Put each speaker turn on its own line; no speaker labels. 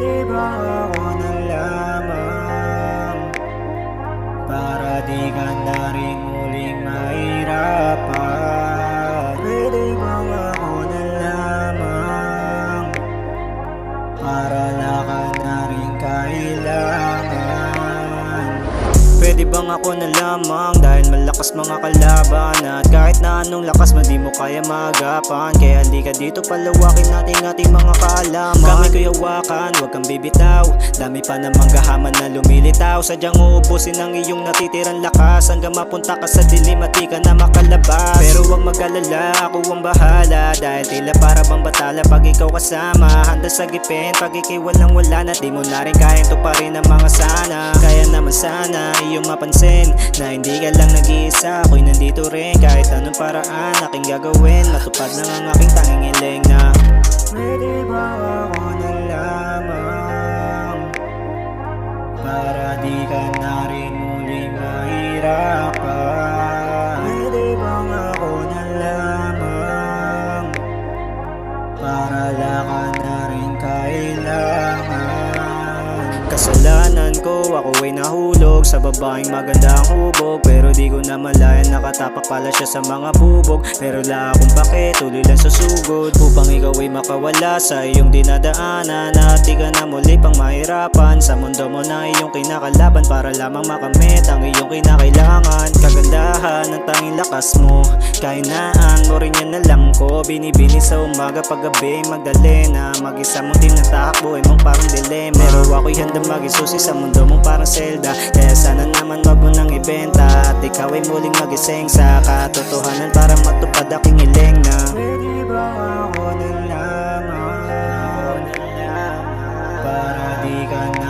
Pwede ba ako na lamang para di ka na rin muling mahirapan? Pwede ba ako na lamang para wala ka na rin kailangan? Pwede bang ako na lamang dahil malakas mga kalaban, at kahit na anong lakas mo di mo kaya maagapan. Kaya halika dito, palawakin natin ating mga kaalaman. Kamay ko'y hawakan, huwag kang bibitaw. Dami pa namang gahaman na lumilitaw. Sadyang uubusin ang iyong natitirang lakas hanggang mapunta ka sa dilim at di ka na makalabas. Pero huwag mag-alala, ako ang bahala, dahil tila para bang batala pag ikaw kasama. Handa sa gipin pag ikay walang wala na, di mo na rin kaya tuparin ang mga sana. Kaya naman sana iyong mapansin na hindi ka lang nag-iisa, ako'y nandito rin. Kahit anong paraan aking gagawin, matupad lang ang aking tanging hiling na pwede ba ako na lamang para di ka na rin muling mahirapan? Pwede bang ako na lamang para wala ka na rin kailangan? Kasalanan ko, ako ay nahulog sa babaeng magandang hubog, pero di ko na malayan nakatapak pala siya sa mga bubog. Pero la akong bakit, tuloy lang sa sugod upang ikaw ay makawala sa iyong dinadaanan, at di ka na muli pang mahirapan sa mundo mo na iyong kinakalaban para lamang makamit ang iyong kinakailangan. Kagandahan ng tanging lakas mo, kahinaan mo rin yan alam ko. Binibini sa umaga paggabi, Magdalena, mag-isa mong tinatakbo ay mong parang dilema. Pero ako'y handang maging susi sa mundo mong parang Zelda, kaya sana naman wag mo nang ibenta at ikaw ay muling magising sa katotohanan para matupad aking hiling na pwede ba ako na lamang para di ka na